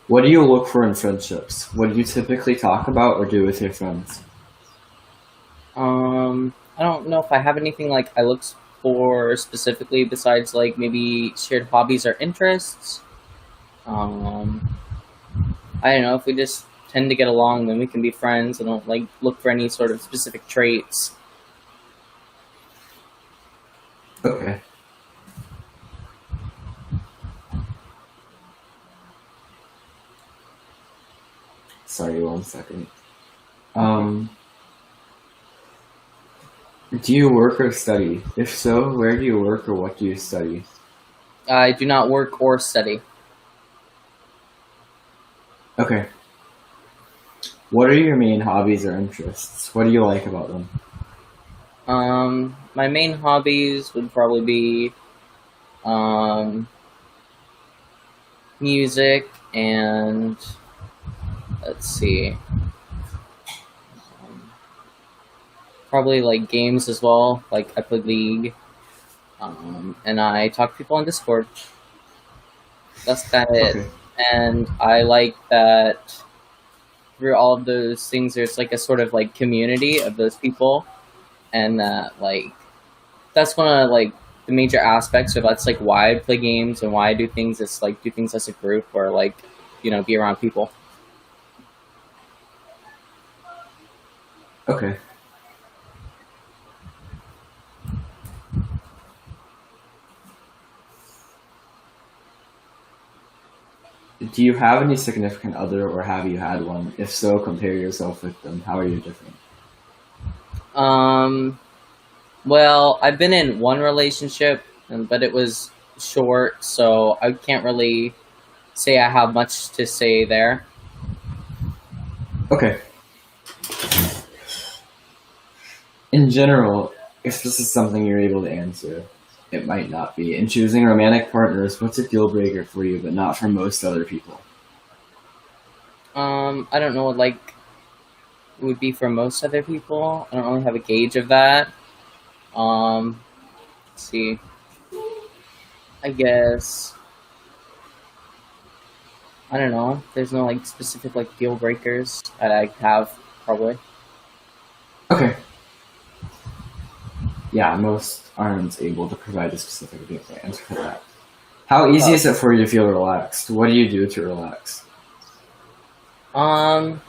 What do you look for in friendships? What do you typically talk about or do with your friends? I don't know if I have anything like I look for specifically besides like maybe shared hobbies or interests. Um, I don't know if we just tend to get along, then we can be friends. I don't like look for any sort of specific traits. Okay. Sorry, 1 second. Um, do you work or study? If so, where do you work or what do you study? I do not work or study. Okay. What are your main hobbies or interests? What do you like about them? My main hobbies would probably be um, music and let's see, um, probably like games as well. Like I play League, and I talk to people on Discord. That's kind of it. Okay. And I like that through all of those things, there's like a sort of like community of those people, and that like that's one of like the major aspects of that's like why I play games and why I do things. It's like do things as a group or like be around people. Okay. Do you have any significant other or have you had one? If so, compare yourself with them. How are you different? Um, well, I've been in one relationship, but it was short, so I can't really say I have much to say there. Okay. In general, if this is something you're able to answer, it might not be. In choosing romantic partners, what's a deal breaker for you, but not for most other people? I don't know what like would be for most other people. I don't really have a gauge of that. Um, let's see. I guess I don't know. There's no like specific like deal breakers that I have probably. Okay. Yeah, most aren't able to provide a specific answer for that. How easy Oh, is it for you to feel relaxed? What do you do to relax? um,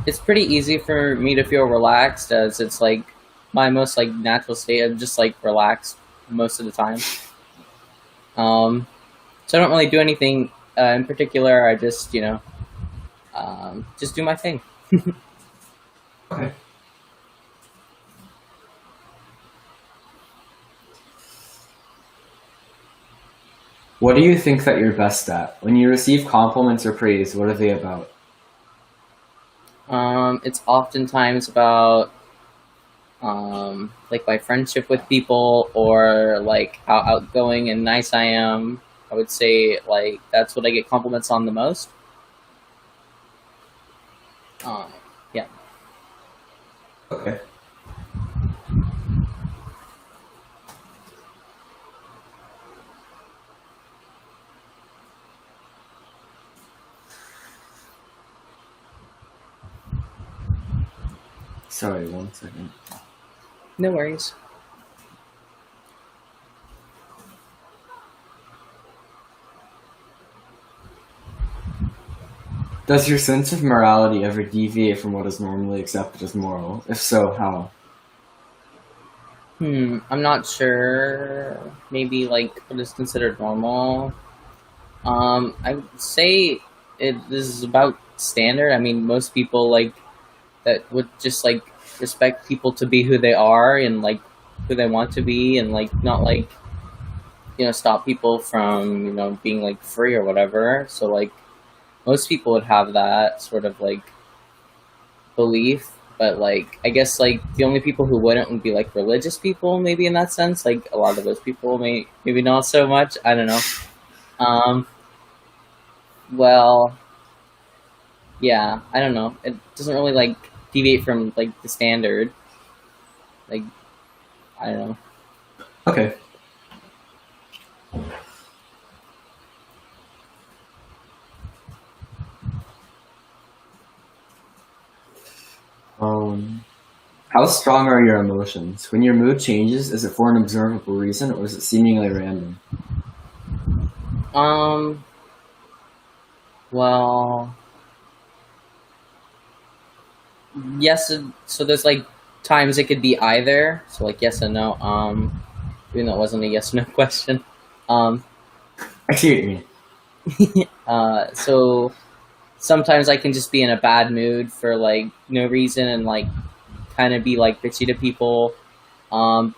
it's pretty easy for me to feel relaxed as it's like my most like natural state of just like relaxed most of the time. Um, so I don't really do anything in particular. I just just do my thing. Okay. What do you think that you're best at? When you receive compliments or praise, what are they about? It's oftentimes about like my friendship with people or like how outgoing and nice I am. I would say like that's what I get compliments on the most. Um, yeah. Okay. Sorry, 1 second. No worries. Does your sense of morality ever deviate from what is normally accepted as moral? If so, how? I'm not sure. Maybe like what is considered normal. I would say this is about standard. I mean, most people like that would just like respect people to be who they are and like who they want to be and like not like stop people from being like free or whatever. So like most people would have that sort of like belief, but like I guess like the only people who wouldn't would be like religious people, maybe in that sense. Like a lot of those people maybe not so much. I don't know. Um, well, yeah, I don't know. It doesn't really like deviate from like the standard. Like I don't know. Okay. How strong are your emotions? When your mood changes, is it for an observable reason or is it seemingly random? Um, well, yes. So there's like times it could be either. So like yes and no. Even though it wasn't a yes or no question. Um, I see what you mean. so sometimes I can just be in a bad mood for like no reason and like kind of be like bitchy to people. Um,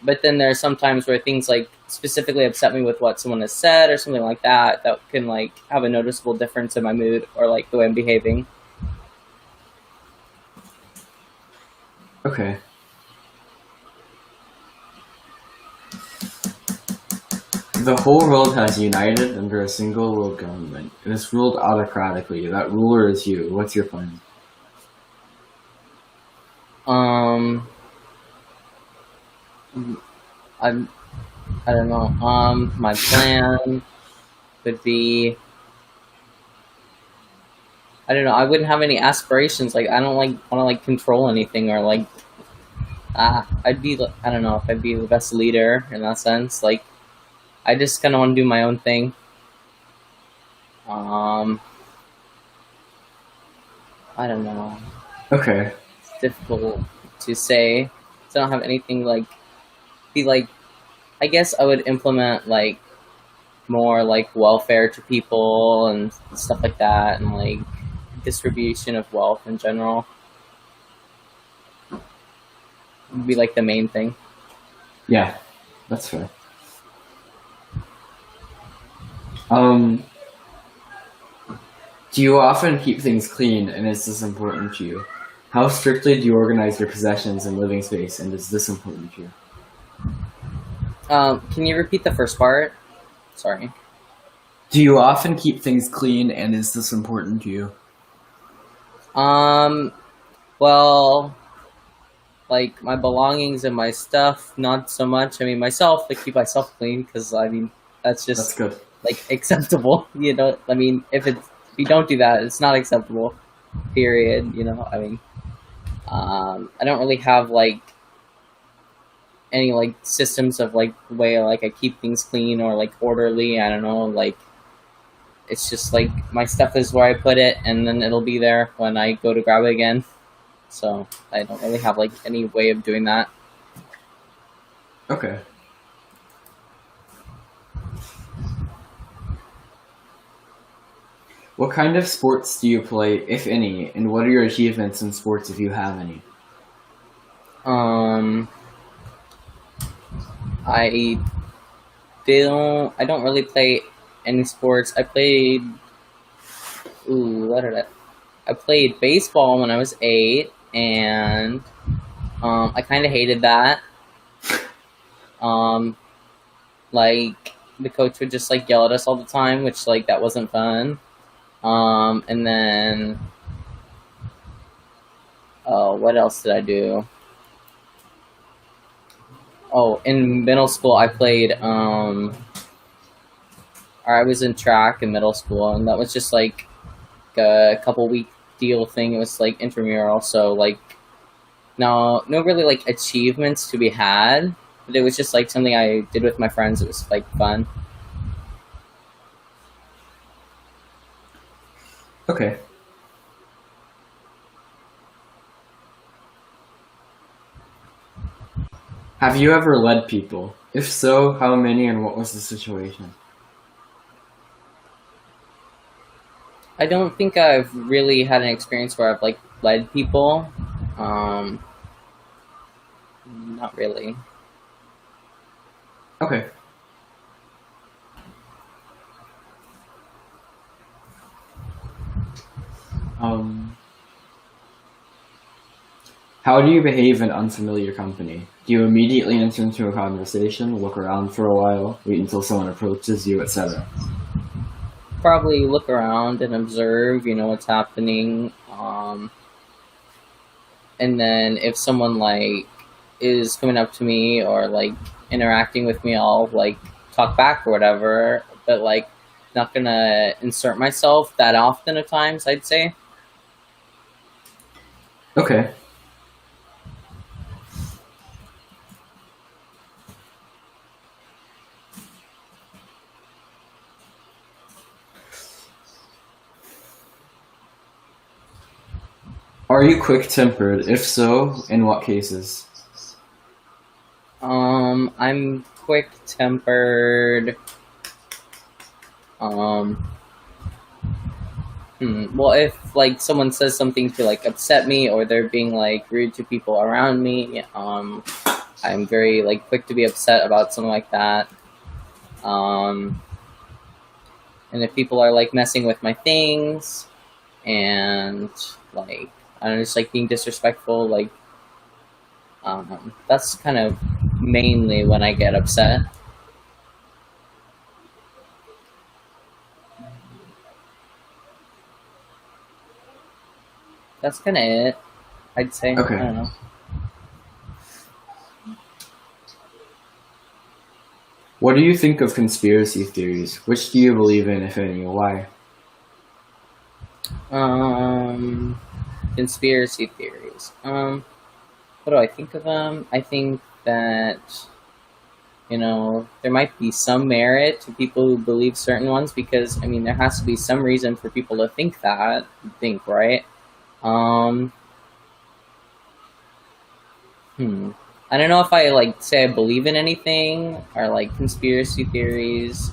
but then there are some times where things like specifically upset me with what someone has said or something like that that can like have a noticeable difference in my mood or like the way I'm behaving. Okay. The whole world has united under a single world government. It is ruled autocratically. That ruler is you. What's your plan? Um, I'm I don't know. My plan would be I don't know. I wouldn't have any aspirations. Like I don't like want to like control anything or like I'd be I don't know if I'd be the best leader in that sense. Like I just kind of want to do my own thing. Um, I don't know. Okay. It's difficult to say. So I don't have anything like be like. I guess I would implement like more like welfare to people and stuff like that, and like distribution of wealth in general would be like the main thing. Yeah, that's fair. Um, do you often keep things clean and is this important to you? How strictly do you organize your possessions and living space and is this important to you? Can you repeat the first part? Sorry. Do you often keep things clean and is this important to you? Um, well, like my belongings and my stuff, not so much. I mean, myself, I keep myself clean because I mean that's That's just good. like acceptable. You know, I mean, if you don't do that, it's not acceptable. Period. You know, I mean, I don't really have like any like systems of like the way like I keep things clean or like orderly. I don't know, like it's just like my stuff is where I put it, and then it'll be there when I go to grab it again. So I don't really have like any way of doing that. Okay. What kind of sports do you play, if any, and what are your achievements in sports if you have any? Um, I I don't really play any sports. I played. Ooh, what did I played baseball when I was 8, and I kind of hated that. Um, like the coach would just like yell at us all the time, which like that wasn't fun. And then what else did I do? Oh, in middle school I played or I was in track in middle school, and that was just like a couple week deal thing. It was like intramural, so like no really like achievements to be had, but it was just like something I did with my friends. It was like fun. Okay. Have you ever led people? If so, how many and what was the situation? I don't think I've really had an experience where I've like led people. Um, Not really. Okay. Um, how do you behave in unfamiliar company? Do you immediately enter into a conversation, look around for a while, wait until someone approaches you, etc.? Probably look around and observe, you know, what's happening. And then if someone like is coming up to me or like interacting with me, I'll like talk back or whatever. But like, not gonna insert myself that often at times, I'd say. Okay. Are you quick-tempered? If so, in what cases? I'm quick tempered. Um, well, if like someone says something to like upset me, or they're being like rude to people around me, I'm very like quick to be upset about something like that. Um, and if people are like messing with my things and like I don't know, just like being disrespectful, like that's kind of mainly when I get upset. That's kind of it, I'd say. I Okay. don't know. What do you think of conspiracy theories? Which do you believe in, if any, why? Um, conspiracy theories. What do I think of them? I think that there might be some merit to people who believe certain ones because I mean there has to be some reason for people to think that, right? Um, hmm. I don't know if I like say I believe in anything or like conspiracy theories.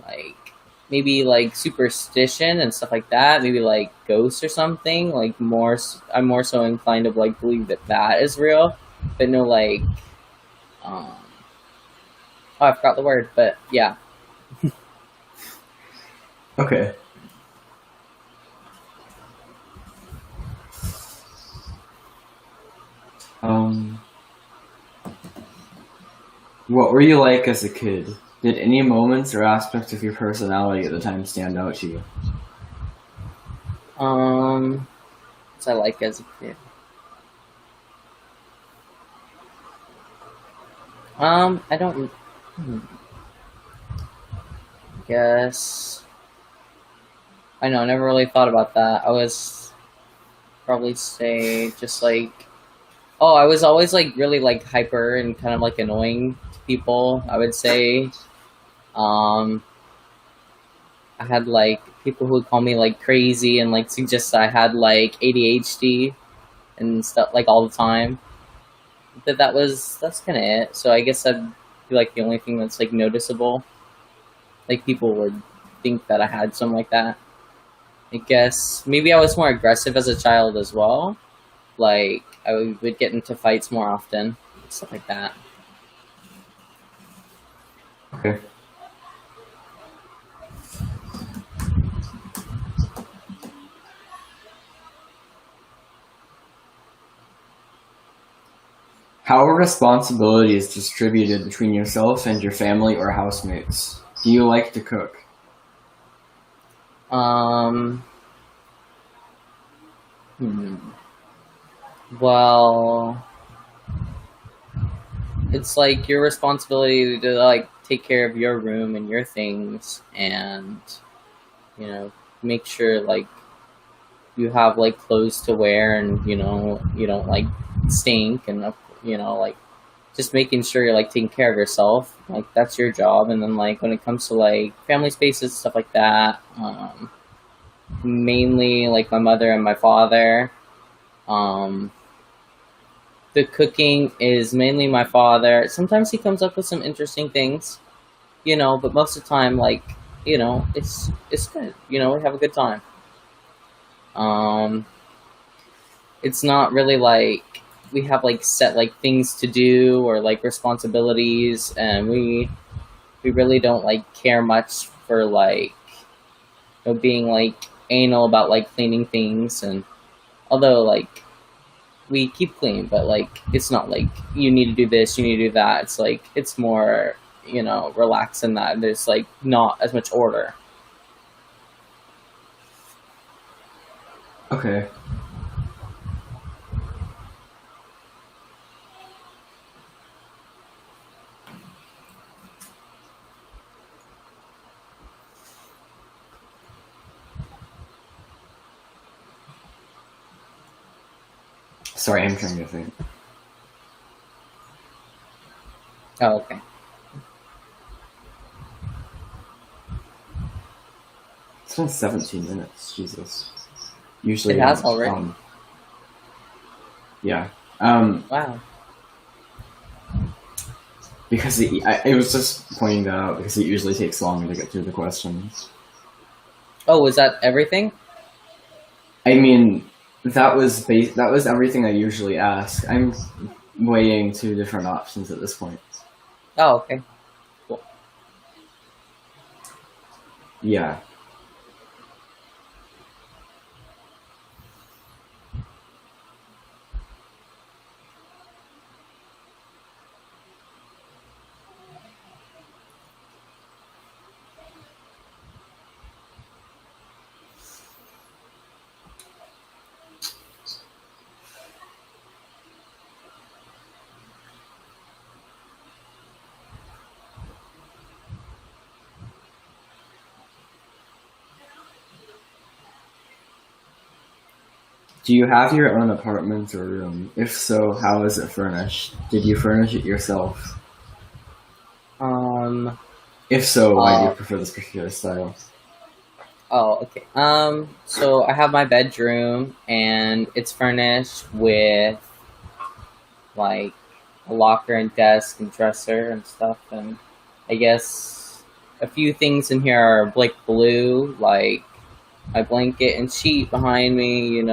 Like maybe like superstition and stuff like that. Maybe like ghosts or something. Like I'm more so inclined to like believe that that is real, but no like um. Oh, I forgot the word, but yeah. Okay. Um, what were you like as a kid? Did any moments or aspects of your personality at the time stand out to you? What I like as a kid. I don't. Guess I know. I never really thought about that. I was probably say just like I was always like really like hyper and kind of like annoying to people. I would say. Um, I had like people who would call me like crazy and like suggest I had like ADHD and stuff like all the time. But that's kind of it. So I guess that'd be like the only thing that's like noticeable. Like people would think that I had something like that. I guess maybe I was more aggressive as a child as well. Like I would get into fights more often, stuff like that. Okay. How are responsibilities distributed between yourself and your family or housemates? Do you like to cook? Um, hmm. Well, it's like your responsibility to like take care of your room and your things, and you know, make sure like you have like clothes to wear, and you don't like stink, and like just making sure you're like taking care of yourself. Like that's your job. And then like when it comes to like family spaces, stuff like that, mainly like my mother and my father. Um, the cooking is mainly my father. Sometimes he comes up with some interesting things, but most of the time, like, it's good. We have a good time. Um, it's not really like we have like set like things to do or like responsibilities, and we really don't like care much for like being like anal about like cleaning things. And although like we keep clean, but like it's not like you need to do this, you need to do that. It's like it's more relaxed in that there's like not as much order. Okay. Sorry, I'm trying to think. Oh, okay. It's been 17 minutes. Jesus. Usually, It I has don't. already. Yeah. Wow. Because it was just pointing that out because it usually takes longer to get through the questions. Oh, was that everything? I mean, that was everything I usually ask. I'm weighing two different options at this point. Oh, okay. Cool. Yeah. Do you have your own apartment or room? If so, how is it furnished? Did you furnish it yourself? Um. If so, why do you Uh. prefer this particular style? Oh, okay. So I have my bedroom, and it's furnished with like a locker and desk and dresser and stuff, and I guess a few things in here are like blue, like my blanket and sheet behind me, and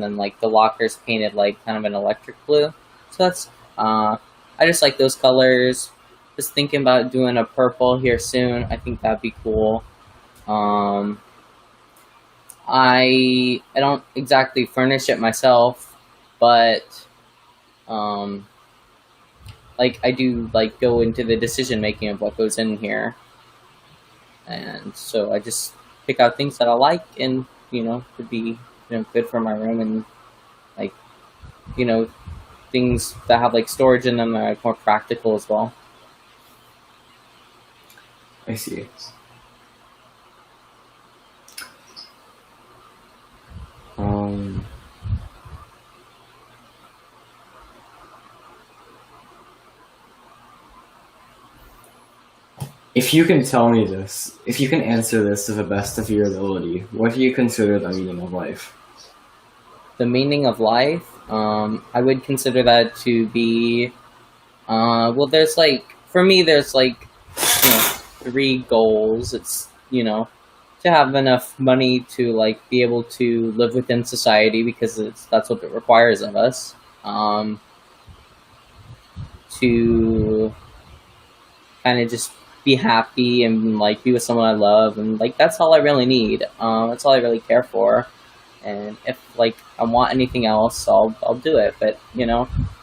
then like the locker's painted like kind of an electric blue. So that's I just like those colors. Just thinking about doing a purple here soon. I think that'd be cool. Um, I don't exactly furnish it myself, but um, like I do like go into the decision making of what goes in here, and so I just pick out things that I like and could be good for my room, and like you know things that have like storage in them that are more practical as well. I see. Um, if you can tell me this, if you can answer this to the best of your ability, what do you consider the meaning of life? The meaning of life, I would consider that to be well, there's like for me there's like three goals. It's to have enough money to like be able to live within society because that's what it requires of us. To kind of just be happy and like be with someone I love, and like that's all I really need. That's all I really care for. And if like I want anything else, I'll do it. But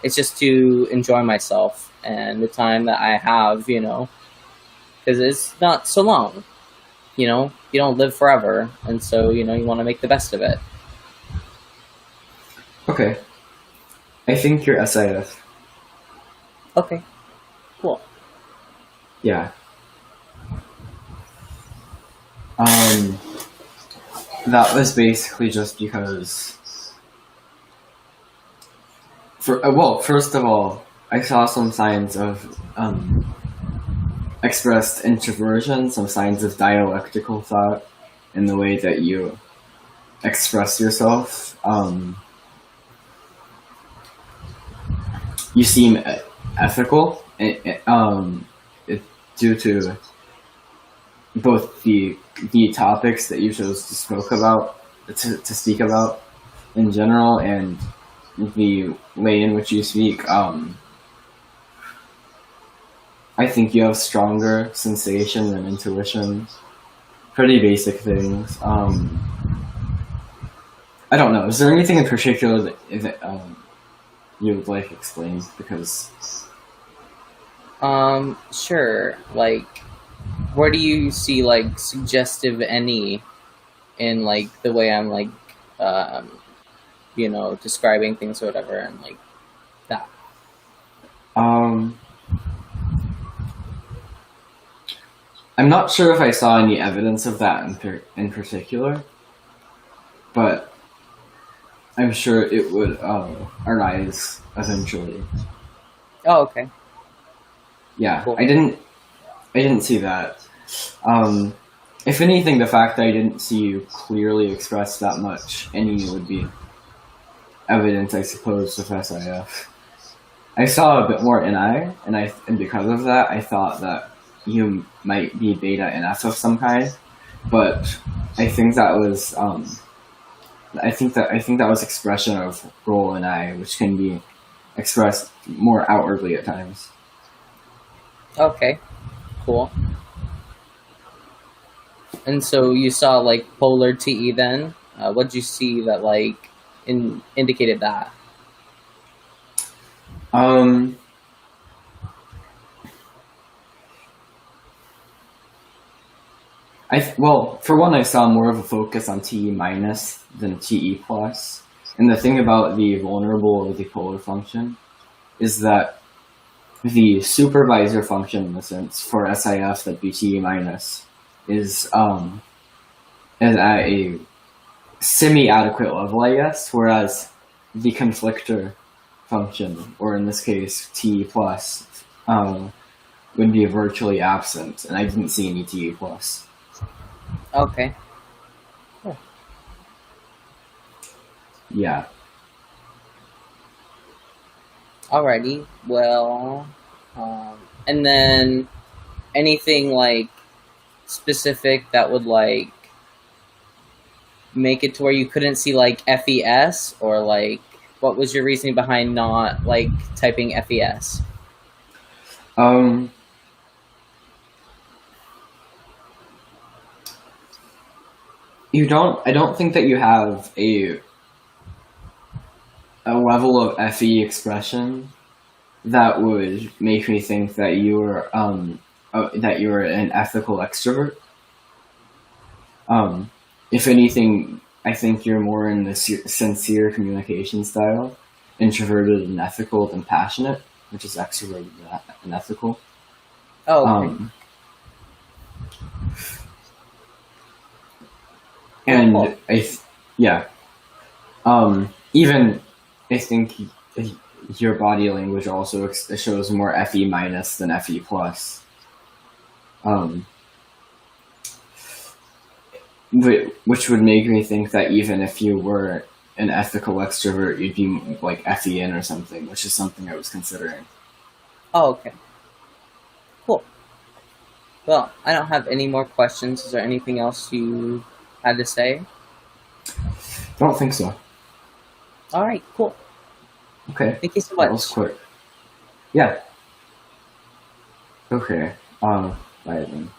it's just to enjoy myself and the time that I have. Because it's not so long. You don't live forever, and so you want to make the best of it. Okay. I think you're SIF. Okay, cool. Yeah. Um, that was basically just because. Well, first of all, I saw some signs of expressed introversion, some signs of dialectical thought in the way that you express yourself. You seem ethical, due to both the topics that you chose to speak about in general, and the way in which you speak. I think you have stronger sensation than intuition. Pretty basic things. I don't know. Is there anything in particular that you would like explained? Because Sure. Like, where do you see like suggestive any in like the way I'm like, um, describing things or whatever, and like that. um, I'm not sure if I saw any evidence of that in particular, but I'm sure it would arise eventually. Oh, okay. Yeah, Cool. I didn't see that. Um, if anything, the fact that I didn't see you clearly express that much any would be evidence, I suppose, of SIF. I saw a bit more NI, and because of that, I thought that you might be beta NF of some kind. But I think that was I think that was expression of role NI, which can be expressed more outwardly at times. Okay, cool. And so you saw like polar TE then? What'd you see that like indicated that? Well, for one, I saw more of a focus on TE minus than TE plus. And the thing about the vulnerable or the polar function is that the supervisor function, in a sense, for SIF that be TE minus is at a semi-adequate level, I guess, whereas the conflictor function, or in this case TE plus, would be virtually absent, and I didn't see any TE plus. Okay. Cool. Yeah. Alrighty. Well, and then anything like specific that would like make it to where you couldn't see like FES, or like what was your reasoning behind not like typing FES? I don't think that you have a level of FE expression that would make me think that you were an ethical extrovert. If anything, I think you're more in the sincere communication style, introverted and ethical than passionate, which is extroverted and ethical. Oh, okay. And cool. even I think your body language also shows more FE minus than FE plus. Which would make me think that even if you were an ethical extrovert, you'd be like FEN or something, which is something I was considering. Oh, okay. Cool. Well, I don't have any more questions. Is there anything else you had to say? Don't think so. All right, cool. Okay. Thank you so much. That was quick. Yeah. Okay. Bye then.